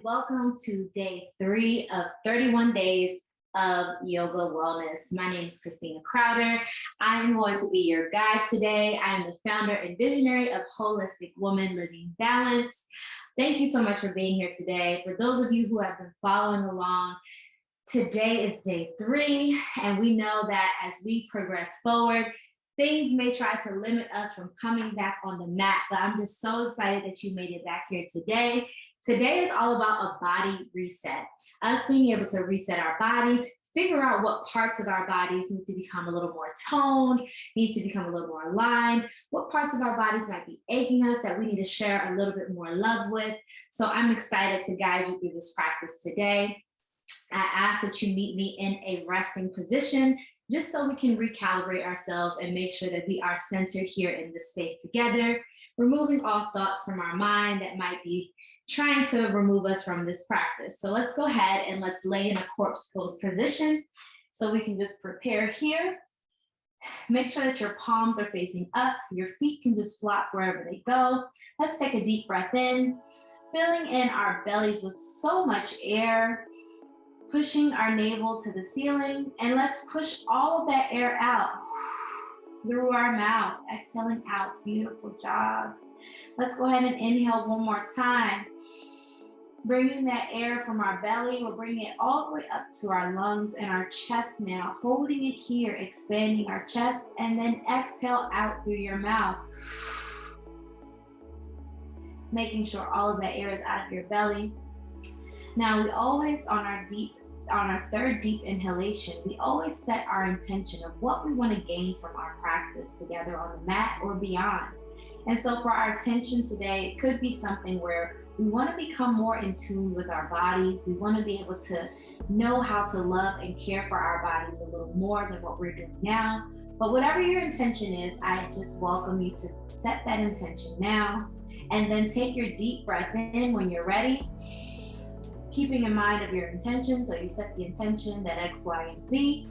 welcome to day 3 of 31 days of yoga wellness. My name is Christina Crowder. I am going to be your guide today. I am the founder and visionary of Holistic Woman Living Balance. Thank you so much for being here today. For those of you who have been following along, today is day 3, and we know that as we progress forward, things may try to limit us from coming back on the mat, but I'm just so excited that you made it back here today. Today is all about a body reset. Us being able to reset our bodies, figure out what parts of our bodies need to become a little more toned, need to become a little more aligned, what parts of our bodies might be aching us that we need to share a little bit more love with. So I'm excited to guide you through this practice today. I ask that you meet me in a resting position, just so we can recalibrate ourselves and make sure that we are centered here in this space together, removing all thoughts from our mind that might be trying to remove us from this practice. So let's go ahead and let's lay in a corpse pose position. So we can just prepare here. Make sure that your palms are facing up. Your feet can just flop wherever they go. Let's take a deep breath in, filling in our bellies with so much air, pushing our navel to the ceiling, and let's push all of that air out through our mouth, exhaling out. Beautiful job. Let's go ahead and inhale one more time. Bringing that air from our belly, we're bringing it all the way up to our lungs and our chest now, holding it here, expanding our chest, and then exhale out through your mouth. Making sure all of that air is out of your belly. Now we always, on our third deep inhalation, we always set our intention of what we want to gain from our practice together on the mat or beyond. And so for our intention today, it could be something where we want to become more in tune with our bodies. We want to be able to know how to love and care for our bodies a little more than what we're doing now. But whatever your intention is, I just welcome you to set that intention now, and then take your deep breath in when you're ready, keeping in mind of your intention. So you set the intention, that X, Y, and Z,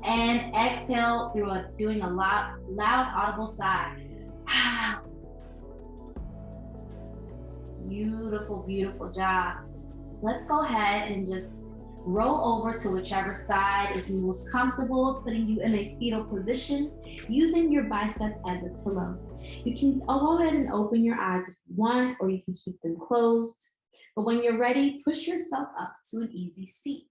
and exhale through doing a loud audible sigh. Beautiful, beautiful job. Let's go ahead and just roll over to whichever side is most comfortable, putting you in a fetal position, using your biceps as a pillow. You can go ahead and open your eyes if you want, or you can keep them closed. But when you're ready, push yourself up to an easy seat.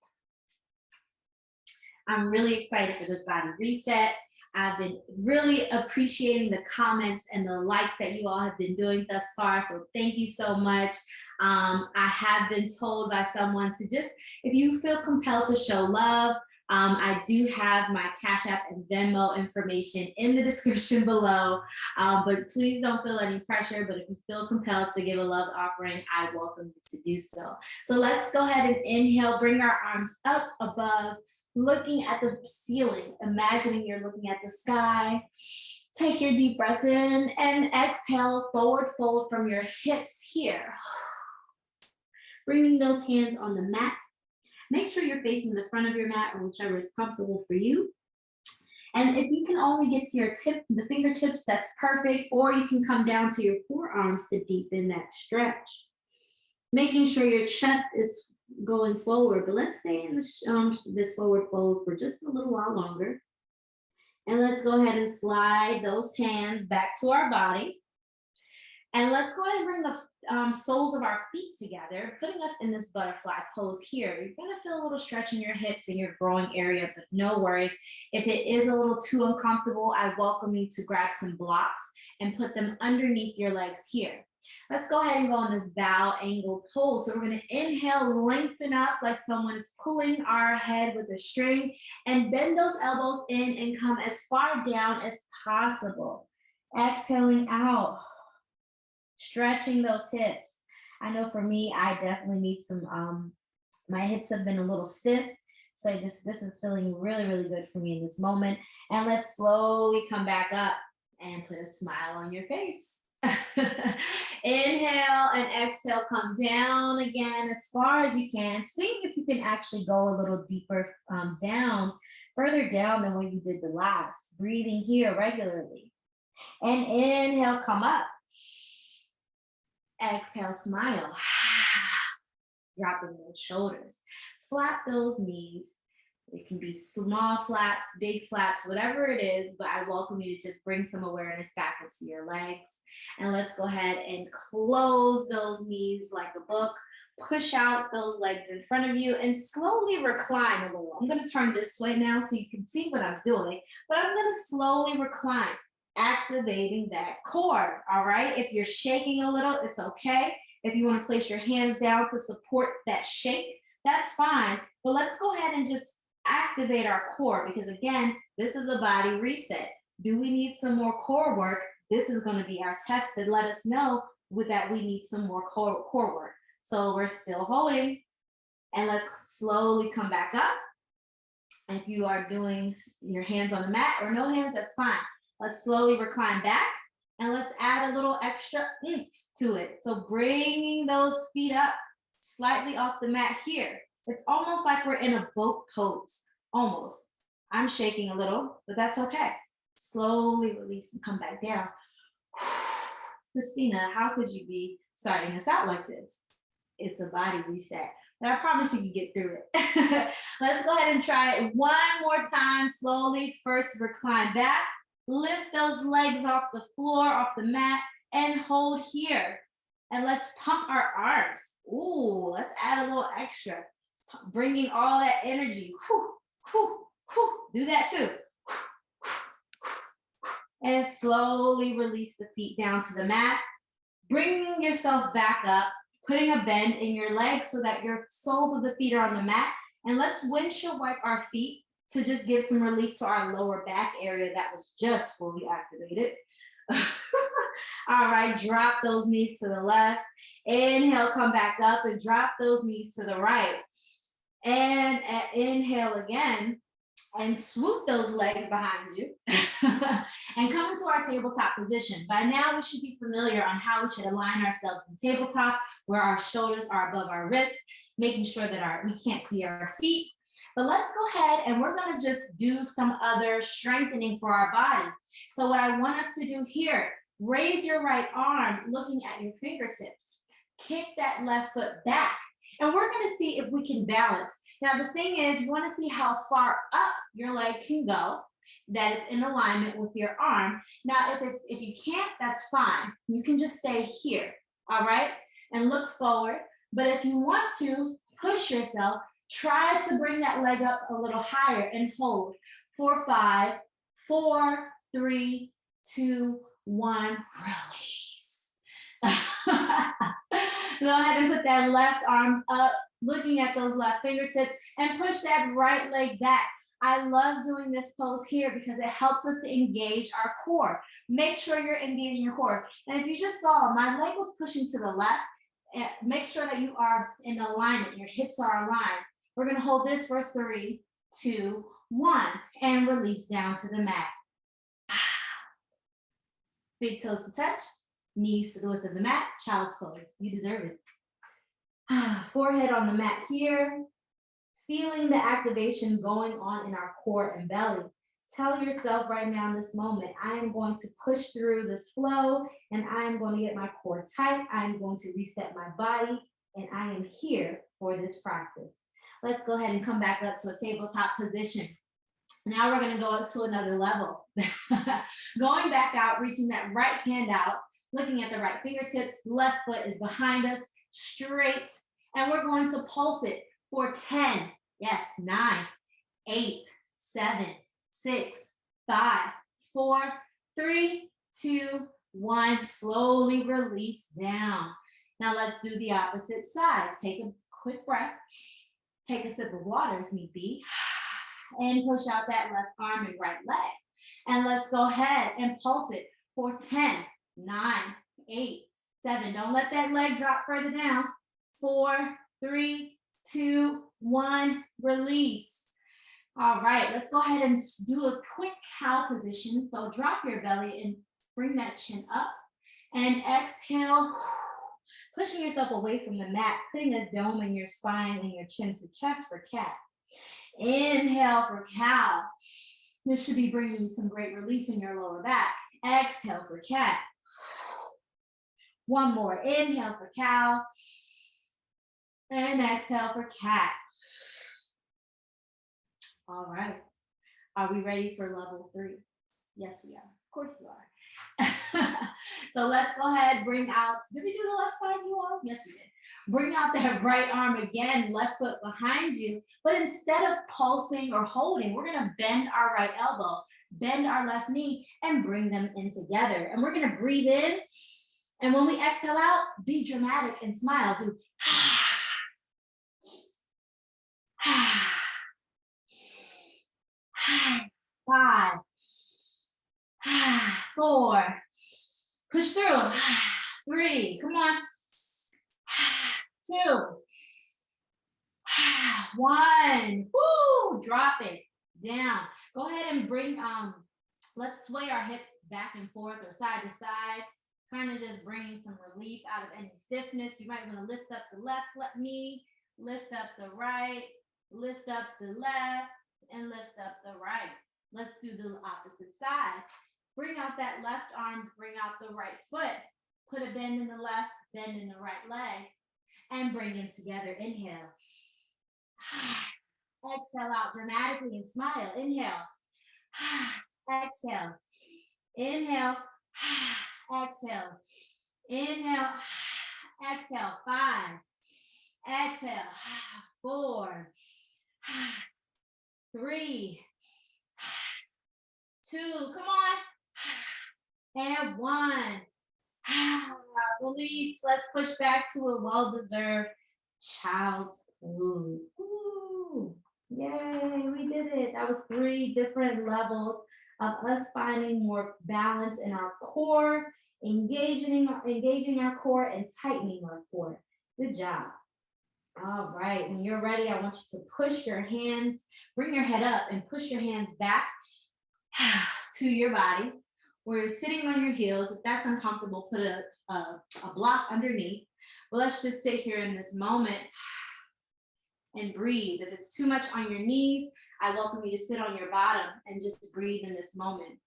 I'm really excited for this body reset. I've been really appreciating the comments and the likes that you all have been doing thus far. So thank you so much. I have been told by someone to just, if you feel compelled to show love, I do have my Cashapp and Venmo information in the description below, but please don't feel any pressure. But if you feel compelled to give a love offering, I welcome you to do so. So let's go ahead and inhale, bring our arms up above, looking at the ceiling, imagining you're looking at the sky. Take your deep breath in and exhale, forward fold from your hips here. Bringing those hands on the mat. Make sure you're facing the front of your mat or whichever is comfortable for you. And if you can only get to your the fingertips, that's perfect. Or you can come down to your forearms to deepen that stretch. Making sure your chest is going forward, but let's stay in this forward fold for just a little while longer. And let's go ahead and slide those hands back to our body. And let's go ahead and bring the soles of our feet together, putting us in this butterfly pose here. You're gonna feel a little stretch in your hips and your growing area, but no worries. If it is a little too uncomfortable, I welcome you to grab some blocks and put them underneath your legs here. Let's go ahead and go on this bow angle pose. So we're gonna inhale, lengthen up like someone's pulling our head with a string, and bend those elbows in and come as far down as possible. Exhaling out, stretching those hips. I know for me, I definitely need some, my hips have been a little stiff. So this is feeling really, really good for me in this moment. And let's slowly come back up and put a smile on your face. Inhale and exhale, come down again as far as you can. Seeing if you can actually go a little deeper down, further down than when you did the last. Breathing here regularly. And inhale, come up. Exhale, smile. dropping those shoulders. Flap those knees. It can be small flaps, big flaps, whatever it is, but I welcome you to just bring some awareness back into your legs. And let's go ahead and close those knees like a book. Push out those legs in front of you and slowly recline a little. I'm going to turn this way now so you can see what I'm doing, but I'm going to slowly recline, activating that core. All right. If you're shaking a little, it's okay. If you want to place your hands down to support that shake, that's fine. But let's go ahead and just activate our core, because again, this is a body reset. Do we need some more core work? This is going to be our test to let us know that we need some more core work. So we're still holding, and let's slowly come back up. If you are doing your hands on the mat or no hands, that's fine. Let's slowly recline back, and let's add a little extra oomph to it. So bringing those feet up slightly off the mat here. It's almost like we're in a boat pose, almost. I'm shaking a little, but that's okay. Slowly release and come back down. Christina, how could you be starting us out like this? It's a body reset, but I promise you can get through it. Let's go ahead and try it one more time. Slowly, first recline back, lift those legs off the floor, off the mat, and hold here. And let's pump our arms. Ooh, let's add a little extra. Bringing all that energy. Whew, whew, whew. Do that too. And slowly release the feet down to the mat. Bringing yourself back up. Putting a bend in your legs so that your soles of the feet are on the mat. And let's windshield wipe our feet to just give some relief to our lower back area that was just fully activated. All right, drop those knees to the left. Inhale, come back up and drop those knees to the right. And inhale again and swoop those legs behind you and come into our tabletop position. By now, we should be familiar on how we should align ourselves in tabletop, where our shoulders are above our wrists, making sure that we can't see our feet. But let's go ahead and we're going to just do some other strengthening for our body. So what I want us to do here, raise your right arm looking at your fingertips. Kick that left foot back. And we're going to see if we can balance. Now, the thing is, you want to see how far up your leg can go, that it's in alignment with your arm. Now, if you can't, that's fine. You can just stay here, all right? And look forward. But if you want to push yourself, try to bring that leg up a little higher and hold. 4, 5, 4, 3, 2, 1, release. Go ahead and put that left arm up, looking at those left fingertips, and push that right leg back. I love doing this pose here because it helps us to engage our core. Make sure you're engaging your core. And if you just saw, my leg was pushing to the left. Make sure that you are in alignment. Your hips are aligned. We're going to hold this for 3, 2, 1, and release down to the mat. Big toes to touch. Knees to the width of the mat, child's pose. You deserve it. Forehead on the mat here. Feeling the activation going on in our core and belly. Tell yourself right now in this moment, I am going to push through this flow and I am going to get my core tight. I am going to reset my body and I am here for this practice. Let's go ahead and come back up to a tabletop position. Now we're going to go up to another level. Going back out, reaching that right hand out. Looking at the right fingertips, left foot is behind us, straight, and we're going to pulse it for 10, yes, 9, 8, 7, 6, 5, 4, 3, 2, 1. Slowly release down. Now let's do the opposite side. Take a quick breath. Take a sip of water if need be, and push out that left arm and right leg. And let's go ahead and pulse it for 10, 9, 8, 7. Don't let that leg drop further down. 4, 3, 2, 1. Release. All right, let's go ahead and do a quick cow position. So drop your belly and bring that chin up. And exhale, pushing yourself away from the mat, putting a dome in your spine and your chin to chest for cat. Inhale for cow. This should be bringing you some great relief in your lower back. Exhale for cat. One more. Inhale for cow. And exhale for cat. All right. Are we ready for level 3? Yes, we are. Of course you are. So let's go ahead, bring out, did we do the left side, you all? Yes, we did. Bring out that right arm again, left foot behind you. But instead of pulsing or holding, we're going to bend our right elbow, bend our left knee, and bring them in together. And we're going to breathe in. And when we exhale out, be dramatic and smile. Do 5, 4, push through, 3, come on, 2, 1, woo, drop it down. Go ahead and bring, let's sway our hips back and forth or side to side, kind of just bringing some relief out of any stiffness. You might want to lift up the left knee, lift up the right, lift up the left, and lift up the right. Let's do the opposite side. Bring out that left arm, bring out the right foot. Put a bend in the left, bend in the right leg, and bring it together. Inhale. Exhale out dramatically and smile. Inhale. Exhale. Inhale. Exhale. Inhale. Exhale. 5. Exhale. 4. 3. 2. Come on. And 1. Release. Let's push back to a well-deserved child's pose. Ooh. Yay, we did it. That was 3 different levels of us finding more balance in our core, engaging our core, and tightening our core. Good job. All right, when you're ready, I want you to push your hands, bring your head up and push your hands back to your body, where you're sitting on your heels. If that's uncomfortable, put a block underneath. But let's just sit here in this moment and breathe. If it's too much on your knees, I welcome you to sit on your bottom and just breathe in this moment.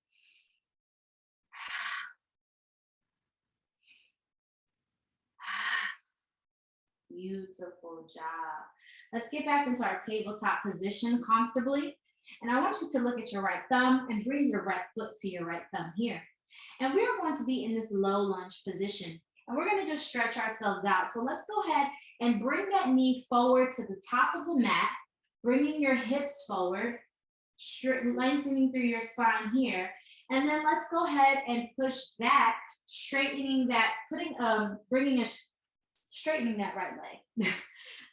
Beautiful job. Let's get back into our tabletop position comfortably. And I want you to look at your right thumb and bring your right foot to your right thumb here. And we are going to be in this low lunge position. And we're going to just stretch ourselves out. So let's go ahead and bring that knee forward to the top of the mat, bringing your hips forward, lengthening through your spine here. And then let's go ahead and push back, straightening that, straightening that right leg.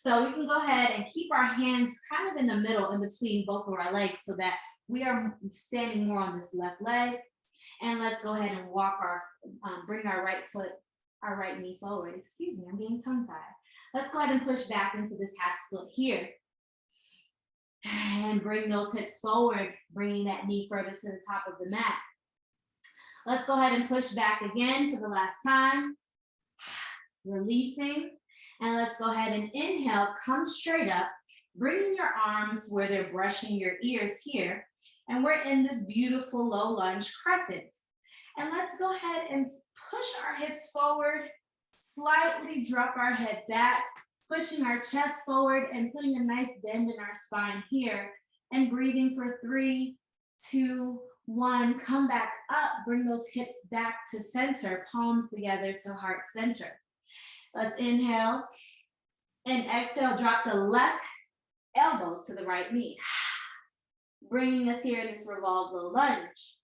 So we can go ahead and keep our hands kind of in the middle in between both of our legs so that we are standing more on this left leg. And let's go ahead and walk bring our right knee forward. Excuse me, I'm getting tongue-tied. Let's go ahead and push back into this half split here. And bring those hips forward, bringing that knee further to the top of the mat. Let's go ahead and push back again for the last time. Releasing. And let's go ahead and inhale, come straight up, bringing your arms where they're brushing your ears here. And we're in this beautiful low lunge crescent. And let's go ahead and push our hips forward, slightly drop our head back, pushing our chest forward and putting a nice bend in our spine here. And breathing for 3, 2, 1. Come back up, bring those hips back to center, palms together to heart center. Let's inhale and exhale, drop the left elbow to the right knee. Bringing us here in this revolved low lunge.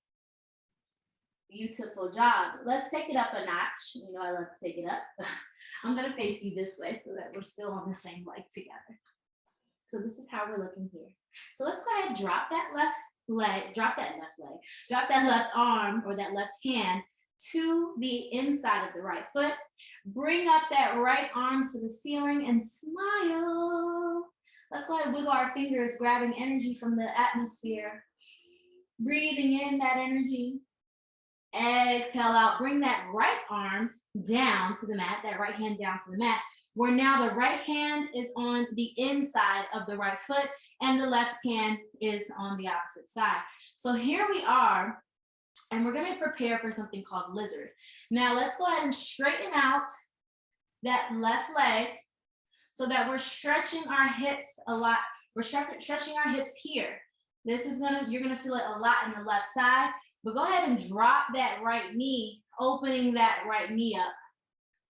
Beautiful job. Let's take it up a notch. You know I love to take it up. I'm gonna face you this way so that we're still on the same leg together. So this is how we're looking here. So let's go ahead and drop that left arm or that left hand to the inside of the right foot. Bring up that right arm to the ceiling and smile. Let's go ahead and wiggle our fingers, grabbing energy from the atmosphere. Breathing in that energy. Exhale out. Bring that right arm down to the mat, that right hand down to the mat, where now the right hand is on the inside of the right foot and the left hand is on the opposite side. So here we are. And we're going to prepare for something called lizard. Now let's go ahead and straighten out that left leg. so that we're stretching our hips a lot. We're stretching our hips here. You're gonna feel it a lot in the left side, but go ahead and drop that right knee, opening that right knee up.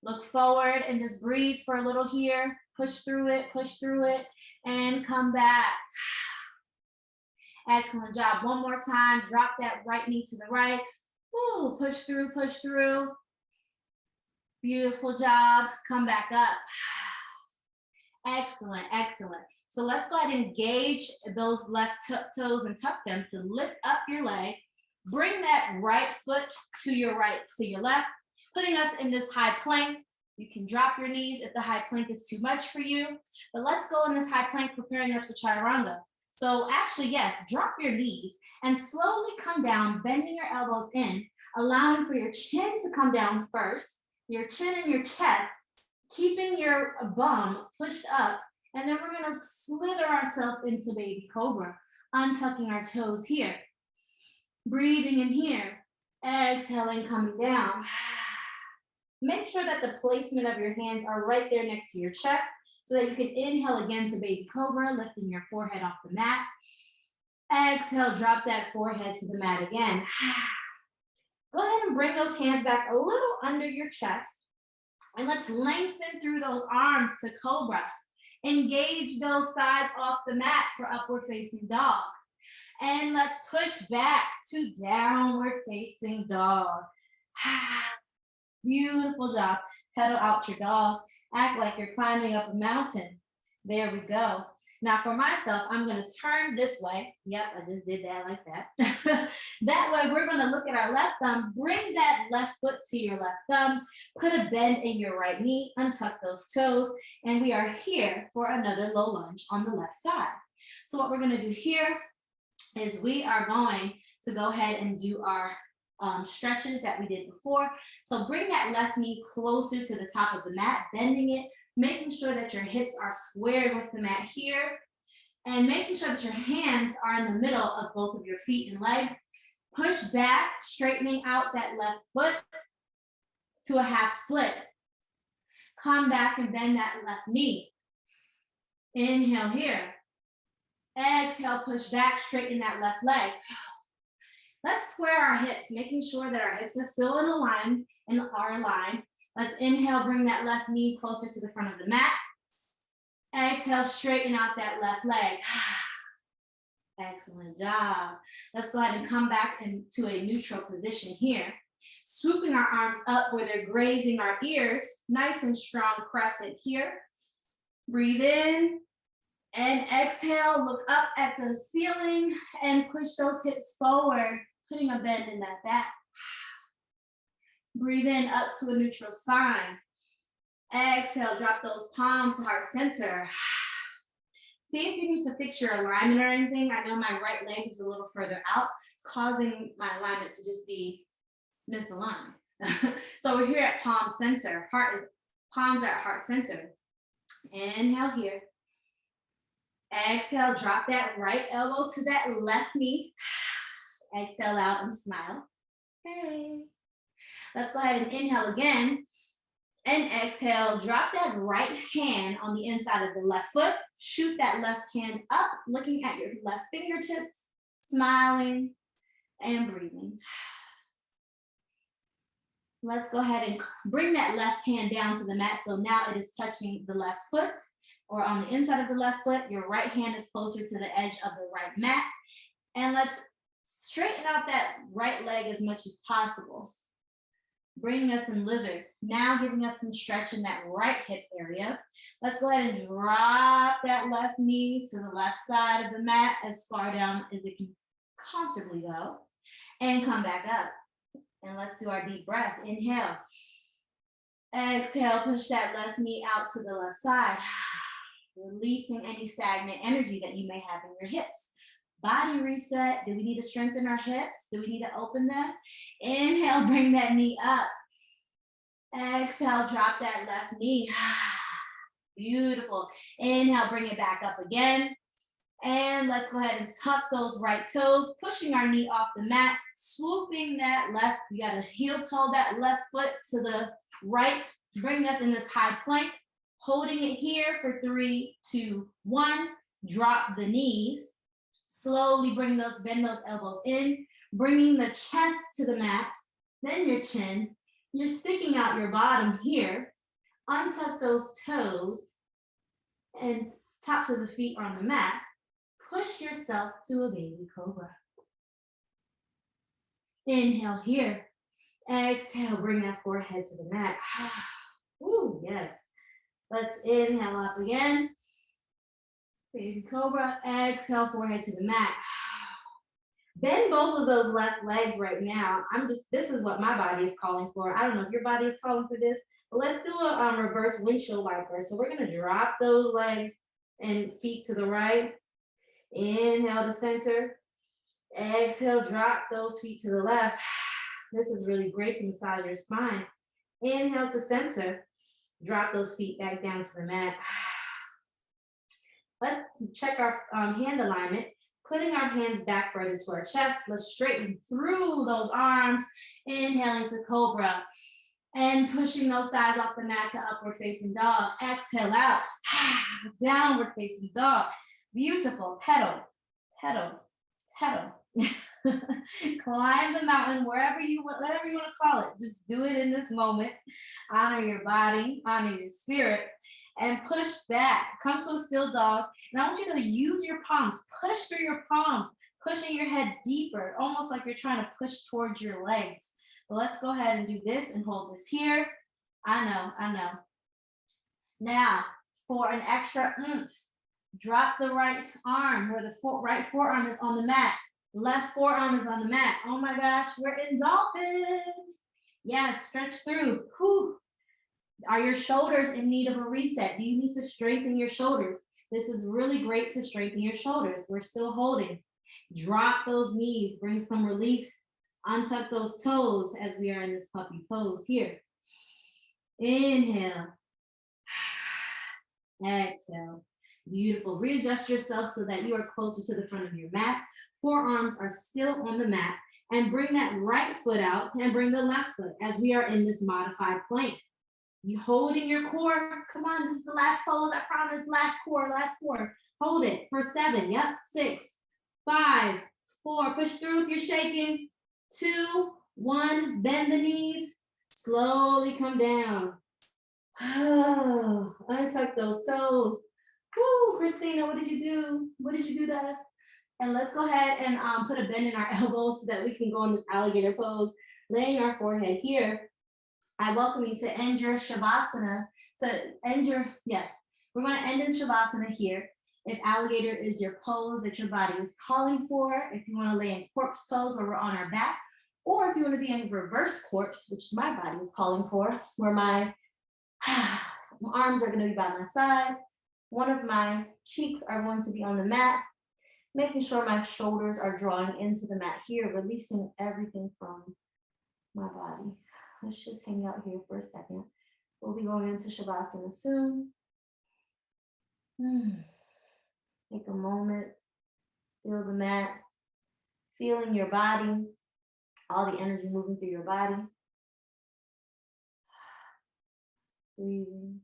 Look forward and just breathe for a little here. Push through it, and come back. Excellent job. One more time. Drop that right knee to the right. Woo, push through. Beautiful job. Come back up. Excellent. So let's go ahead and engage those left toes and tuck them to lift up your leg. Bring that right foot to your left, putting us in this high plank. You can drop your knees if the high plank is too much for you, but let's go in this high plank, preparing us for chaturanga. So actually, yes, drop your knees and slowly come down, bending your elbows in, allowing for your chin to come down first, your chin and your chest, keeping your bum pushed up, and then we're gonna slither ourselves into baby cobra, untucking our toes here. Breathing in here, exhaling, coming down. Make sure that the placement of your hands are right there next to your chest so that you can inhale again to baby cobra, lifting your forehead off the mat. Exhale, drop that forehead to the mat again. Go ahead and bring those hands back a little under your chest. And let's lengthen through those arms to cobra. Engage those thighs off the mat for upward facing dog. And let's push back to downward facing dog. Beautiful job. Pedal out your dog. Act like you're climbing up a mountain. There we go. Now for myself, I'm going to turn this way. Yep, I just did that like that. That way we're going to look at our left thumb. Bring that left foot to your left thumb. Put a bend in your right knee. Untuck those toes. And we are here for another low lunge on the left side. So what we're going to do here is we are going to go ahead and do our stretches that we did before. So bring that left knee closer to the top of the mat, bending it, making sure that your hips are squared with the mat here, and making sure that your hands are in the middle of both of your feet and legs. Push back, straightening out that left foot to a half split. Come back and bend that left knee. Inhale here. Exhale, push back, straighten that left leg. Let's square our hips, making sure that our hips are still in line and are aligned. Let's inhale, bring that left knee closer to the front of the mat. Exhale, straighten out that left leg. Excellent job. Let's go ahead and come back into a neutral position here. Swooping our arms up where they're grazing our ears. Nice and strong crescent here. Breathe in. And exhale, look up at the ceiling and push those hips forward, putting a bend in that back. Breathe in up to a neutral spine. Exhale, drop those palms to heart center. See if you need to fix your alignment or anything. I know my right leg is a little further out, causing my alignment to just be misaligned. So we're here at palm center. Palms are at heart center. Inhale here. Exhale, drop that right elbow to that left knee. Exhale out and smile. Hey. Let's go ahead and inhale again. And exhale, drop that right hand on the inside of the left foot. Shoot that left hand up, looking at your left fingertips, smiling and breathing. Let's go ahead and bring that left hand down to the mat. So now it is touching the left foot, or on the inside of the left foot. Your right hand is closer to the edge of the right mat. And let's straighten out that right leg as much as possible. Bringing us in lizard. Now giving us some stretch in that right hip area. Let's go ahead and drop that left knee to the left side of the mat as far down as it can comfortably go. And come back up. And let's do our deep breath. Inhale. Exhale, push that left knee out to the left side. Releasing any stagnant energy that you may have in your hips. Body reset. Do we need to strengthen our hips? Do we need to open them? Inhale, bring that knee up. Exhale, drop that left knee. Beautiful. Inhale, bring it back up again. And let's go ahead and tuck those right toes, pushing our knee off the mat, swooping that left. You got to heel toe that left foot to the right, bring us in this high plank. Holding it here for 3, 2, 1. Drop the knees. Slowly bend those elbows in, bringing the chest to the mat, then your chin. You're sticking out your bottom here. Untuck those toes and tops of the feet are on the mat. Push yourself to a baby cobra. Inhale here. Exhale, bring that forehead to the mat. Ooh, yes. Let's inhale up again. Baby cobra. Exhale, forehead to the mat. Bend both of those left legs right now. This is what my body is calling for. I don't know if your body is calling for this, but let's do a reverse windshield wiper. So we're gonna drop those legs and feet to the right. Inhale to center. Exhale, drop those feet to the left. This is really great to massage your spine. Inhale to center. Drop those feet back down to the mat. Let's check our hand alignment. Putting our hands back further to our chest. Let's straighten through those arms. Inhaling to cobra. And pushing those thighs off the mat to upward facing dog. Exhale out. Downward facing dog. Beautiful. Pedal, pedal, pedal. Climb the mountain, whatever you want to call it. Just do it in this moment. Honor your body, honor your spirit, and push back. Come to a still dog. And I want you to use your palms. Push through your palms, pushing your head deeper, almost like you're trying to push towards your legs. But let's go ahead and do this and hold this here. I know. Now, for an extra oomph, drop the right arm where the right forearm is on the mat. Left forearm is on the mat. Oh my gosh, we're in dolphin. Yeah, stretch through. Whew. Are your shoulders in need of a reset? Do you need to strengthen your shoulders? This is really great to strengthen your shoulders. We're still holding. Drop those knees, bring some relief. Untuck those toes as we are in this puppy pose here. Inhale. Exhale. Beautiful. Readjust yourself so that you are closer to the front of your mat. Forearms are still on the mat, and bring that right foot out and bring the left foot as we are in this modified plank. You holding your core. Come on, this is the last pose. I promise. Last core. Hold it for 7. Yep. 6, 5, 4. Push through if you're shaking. 2, 1. Bend the knees. Slowly come down. Untuck those toes. Woo, Christina, what did you do? What did you do to us? And let's go ahead and put a bend in our elbows so that we can go in this alligator pose, laying our forehead here. I welcome you to end your Shavasana. We're going to end in Shavasana here. If alligator is your pose that your body is calling for, if you want to lay in corpse pose where we're on our back, or if you want to be in reverse corpse, which my body is calling for, where my arms are going to be by my side, one of my cheeks are going to be on the mat, making sure my shoulders are drawing into the mat here, releasing everything from my body. Let's just hang out here for a second. We'll be going into Shavasana soon. Take a moment, feel the mat, feeling your body, all the energy moving through your body. Breathing,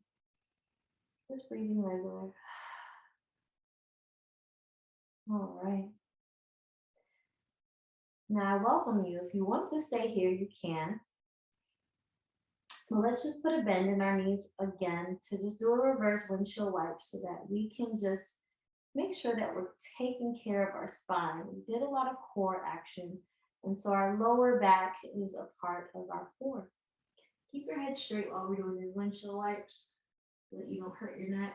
just breathing regular. All right. Now I welcome you. If you want to stay here, you can. Well, let's just put a bend in our knees again to just do a reverse windshield wipe so that we can just make sure that we're taking care of our spine. We did a lot of core action, and so our lower back is a part of our core. Keep your head straight while we're doing these windshield wipes so that you don't hurt your neck.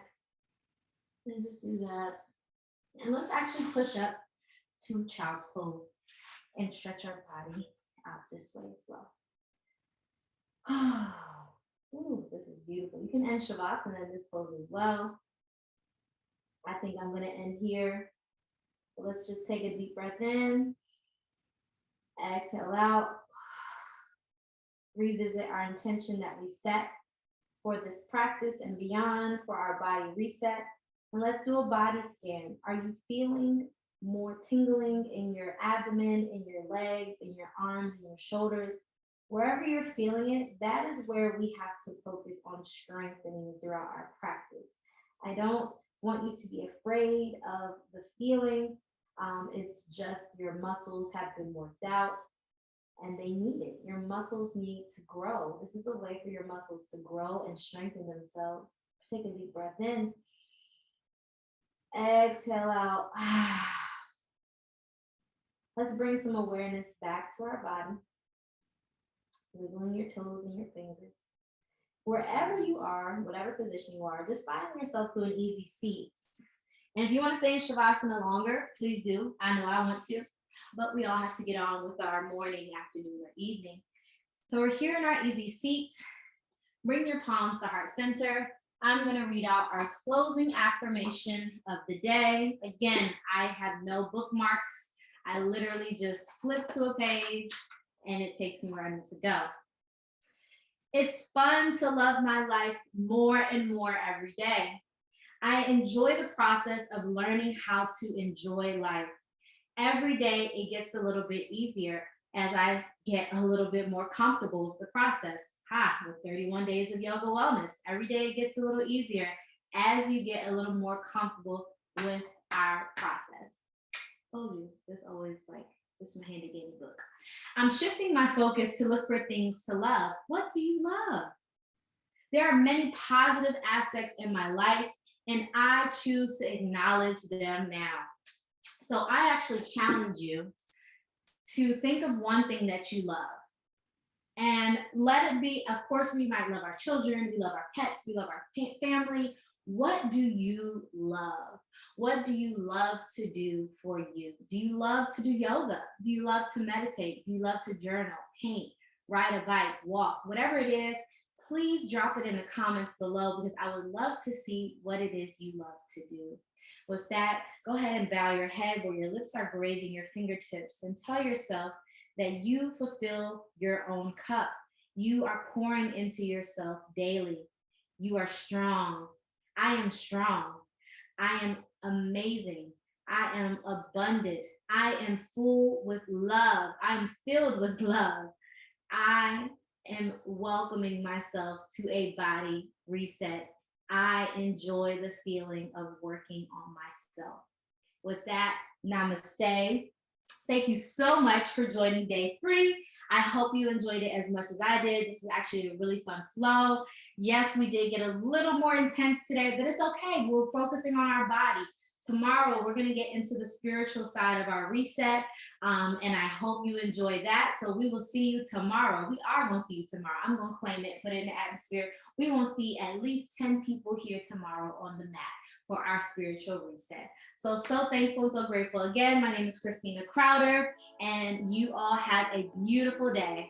And just do that. And let's actually push up to child's pose and stretch our body out this way as well. Ooh, this is beautiful. You can end Shavasana in this pose as well. I think I'm going to end here. So let's just take a deep breath in. Exhale out. Revisit our intention that we set for this practice and beyond for our body reset. And let's do a body scan. Are you feeling more tingling in your abdomen, in your legs, in your arms, in your shoulders? Wherever you're feeling it, that is where we have to focus on strengthening throughout our practice. I don't want you to be afraid of the feeling. It's just your muscles have been worked out and they need it. Your muscles need to grow. This is a way for your muscles to grow and strengthen themselves. Take a deep breath in. Exhale out. Let's bring some awareness back to our body. Wiggling your toes and your fingers. Wherever you are, whatever position you are, just find yourself to an easy seat. And if you want to stay in Shavasana longer, please do. I know I want to, but we all have to get on with our morning, afternoon, or evening. So we're here in our easy seat. Bring your palms to heart center. I'm going to read out our closing affirmation of the day. Again, I have no bookmarks. I literally just flip to a page and it takes me where I need to go. It's fun to love my life more and more every day. I enjoy the process of learning how to enjoy life. Every day it gets a little bit easier as I get a little bit more comfortable with the process. With 31 days of yoga wellness, every day it gets a little easier as you get a little more comfortable with our process. Told you, this always it's my handy dandy book. I'm shifting my focus to look for things to love. What do you love? There are many positive aspects in my life, and I choose to acknowledge them now. So I actually challenge you to think of one thing that you love. And let it be, of course, we might love our children, we love our pets, we love our family. What do you love? What do you love to do for you? Do you love to do yoga? Do you love to meditate? Do you love to journal, paint, ride a bike, walk? Whatever it is, please drop it in the comments below because I would love to see what it is you love to do. With that, go ahead and bow your head where your lips are grazing your fingertips and tell yourself that you fulfill your own cup. You are pouring into yourself daily. You are strong. I am strong. I am amazing. I am abundant. I am full with love. I am filled with love. I am welcoming myself to a body reset. I enjoy the feeling of working on myself. With that, namaste. Thank you so much for joining day 3. I hope you enjoyed it as much as I did. This is actually a really fun flow. Yes, we did get a little more intense today, but it's okay. We're focusing on our body. Tomorrow, we're going to get into the spiritual side of our reset, and I hope you enjoy that. So we will see you tomorrow. We are going to see you tomorrow. I'm going to claim it, put it in the atmosphere. We will see at least 10 people here tomorrow on the mat for our spiritual reset. So thankful, so grateful. Again, my name is Christina Crowder, and you all have a beautiful day.